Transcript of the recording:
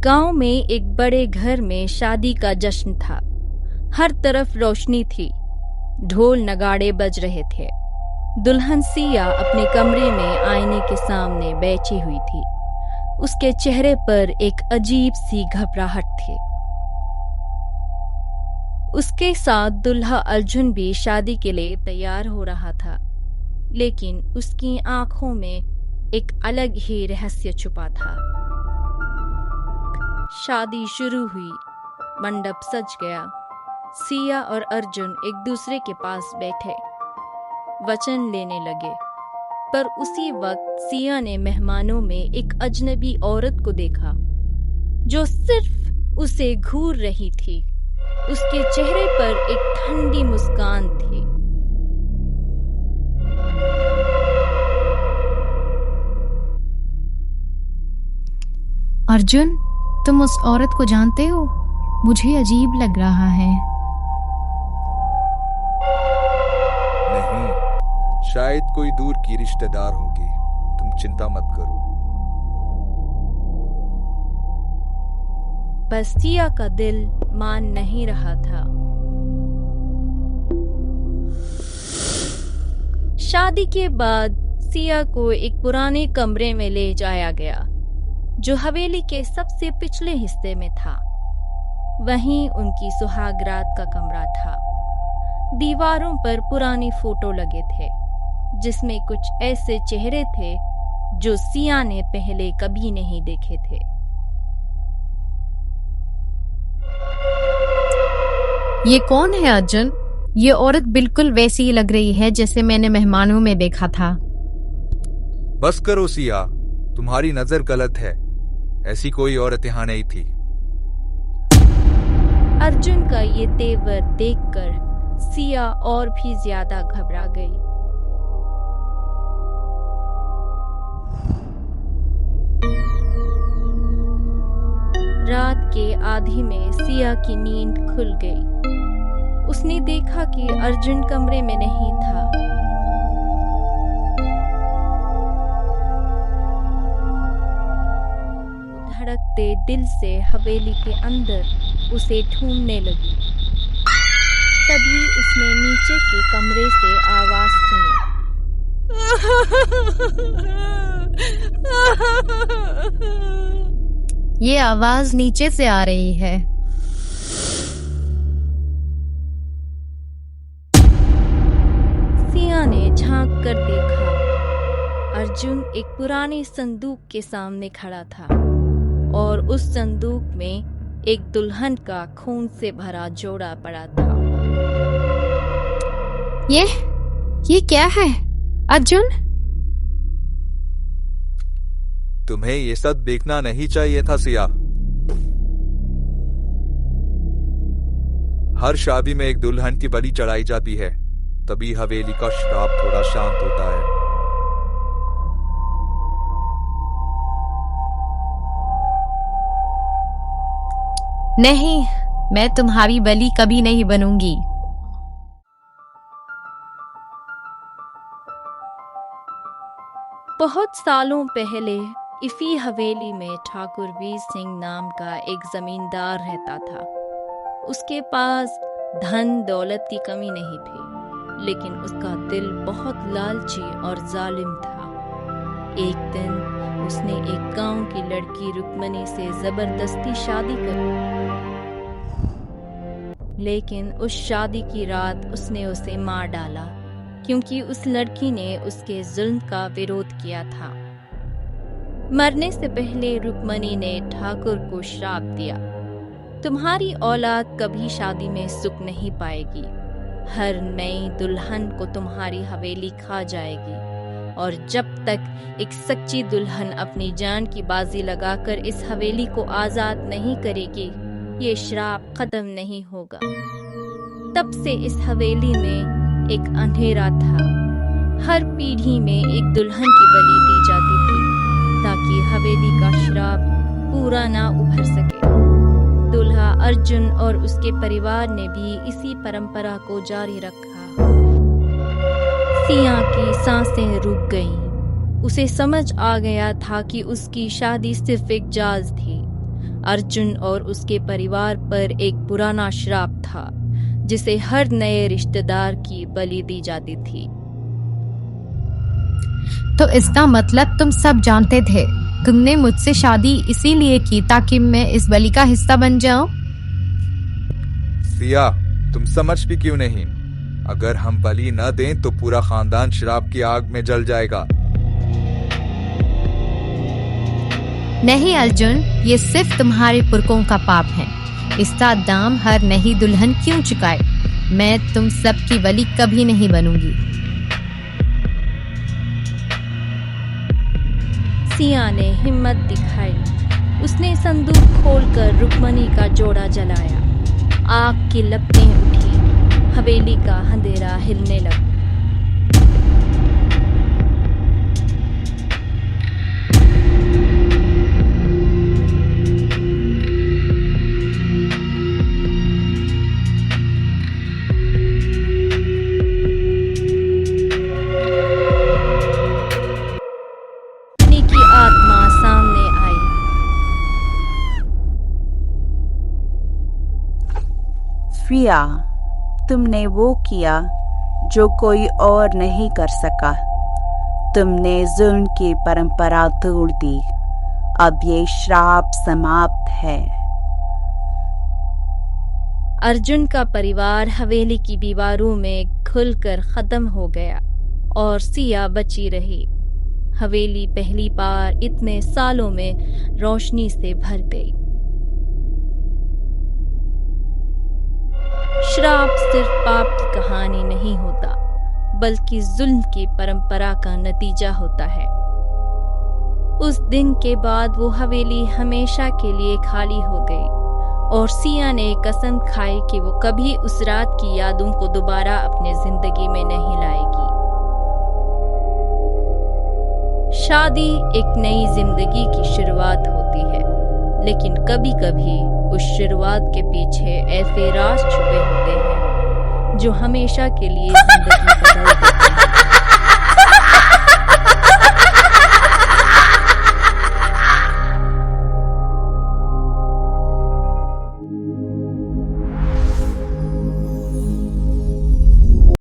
गांव में एक बड़े घर में शादी का जश्न था। हर तरफ रोशनी थी, ढोल नगाड़े बज रहे थे। दुल्हन सिया अपने कमरे में आईने के सामने बैठी हुई थी। उसके चेहरे पर एक अजीब सी घबराहट थी। उसके साथ दुल्हा अर्जुन भी शादी के लिए तैयार हो रहा था, लेकिन उसकी आंखों में एक अलग ही रहस्य छुपा था। शादी शुरू हुई, मंडप सज गया। सिया और अर्जुन एक दूसरे के पास बैठे वचन लेने लगे, पर उसी वक्त सिया ने मेहमानों में एक अजनबी औरत को देखा जो सिर्फ उसे घूर रही थी। उसके चेहरे पर एक ठंडी मुस्कान थी। अर्जुन, तुम उस औरत को जानते हो? मुझे अजीब लग रहा है। नहीं, शायद कोई दूर की रिश्तेदार होगी। तुम चिंता मत करो। बस सिया का दिल मान नहीं रहा था। शादी के बाद सिया को एक पुराने कमरे में ले जाया गया, जो हवेली के सबसे पिछले हिस्से में था। वहीं उनकी सुहागरात का कमरा था। दीवारों पर पुरानी फोटो लगे थे, जिसमें कुछ ऐसे चेहरे थे जो सिया ने पहले कभी नहीं देखे थे। ये कौन है अर्जुन? ये औरत बिल्कुल वैसी ही लग रही है जैसे मैंने मेहमानों में देखा था। बस करो सिया, तुम्हारी नजर गलत है। ऐसी कोई औरत यहाँ नहीं थी। अर्जुन का ये तेवर देखकर सिया और भी ज्यादा घबरा गई। रात के आधी में सिया की नींद खुल गई। उसने देखा कि अर्जुन कमरे में नहीं था। धड़कते दिल से हवेली के अंदर उसे ढूंढने लगी। तभी उसने नीचे के कमरे से आवाज सुनी। ये आवाज नीचे से आ रही है। सिया ने झांक कर देखा। अर्जुन एक पुराने संदूक के सामने खड़ा था और उस संदूक में एक दुल्हन का खून से भरा जोड़ा पड़ा था। ये क्या है अर्जुन? तुम्हें ये सब देखना नहीं चाहिए था सिया। हर शादी में एक दुल्हन की बलि चढ़ाई जाती है, तभी हवेली का श्राप थोड़ा शांत होता है। नहीं, मैं तुम्हारी बलि कभी नहीं बनूंगी। बहुत सालों पहले इसी हवेली में ठाकुर वीर सिंह नाम का एक जमींदार रहता था। उसके पास धन दौलत की कमी नहीं थी, लेकिन उसका दिल बहुत लालची और जालिम था। एक दिन उसने एक गांव की लड़की रुक्मणी से जबरदस्ती शादी कर, लेकिन उस शादी की रात उसने उसे मार डाला, क्योंकि उस लड़की ने उसके जुल्म का विरोध किया था। मरने से पहले रुक्मणी ने ठाकुर को श्राप दिया, तुम्हारी औलाद कभी शादी में सुख नहीं पाएगी। हर नई दुल्हन को तुम्हारी हवेली खा जाएगी, और जब तक एक सच्ची दुल्हन अपनी जान की बाजी लगाकर इस हवेली को आजाद नहीं करेगी, ये श्राप खत्म नहीं होगा। तब से इस हवेली में एक अंधेरा था। हर पीढ़ी में एक दुल्हन की बलि दी जाती थी, ताकि हवेली का श्राप पूरा ना उभर सके। दूल्हा अर्जुन और उसके परिवार ने भी इसी परंपरा को जारी रखा। सिया की सांसें रुक गईं। उसे समझ आ गया था कि उसकी शादी सिर्फ एक जाज थी। अर्जुन और उसके परिवार पर एक पुराना श्राप था जिसे हर नए रिश्तेदार की बलि दी जाती थी। तो इसका मतलब तुम सब जानते थे। तुमने मुझसे शादी इसीलिए की ताकि मैं इस बलि का हिस्सा बन जाऊं? सिया, तुम समझ भी क्यों नहीं? अगर हम बलि न दें तो पूरा खानदान शराब की आग में जल जाएगा। नहीं अर्जुन, ये सिर्फ तुम्हारे पुरखों का पाप है। इसका दाम हर नई दुल्हन क्यों चुकाए? मैं तुम सबकी बलि कभी नहीं बनूंगी। सिया ने हिम्मत दिखाई। उसने संदूक खोलकर रुक्मणी का जोड़ा जलाया। आग की लपटें उठी। हवेली का अंधेरा हिलने लगा। की आत्मा सामने आई। सिया, तुमने वो किया जो कोई और नहीं कर सका। तुमने जुल्म की परंपरा तोड़ दी। अब ये श्राप समाप्त है। अर्जुन का परिवार हवेली की दीवारों में घुलकर खत्म हो गया और सिया बची रही। हवेली पहली बार इतने सालों में रोशनी से भर गई। श्राप सिर्फ पाप की कहानी नहीं होता, बल्कि जुल्म की परंपरा का नतीजा होता है। उस दिन के बाद वो हवेली हमेशा के लिए खाली हो गई और सिया ने कसम खाई कि वो कभी उस रात की यादों को दोबारा अपने जिंदगी में नहीं लाएगी। शादी एक नई जिंदगी की शुरुआत होती है, लेकिन कभी-कभी उस शुरुआत के पीछे ऐसे राज छुपे होते हैं जो हमेशा के लिए जिंदगी बदल देते हैं।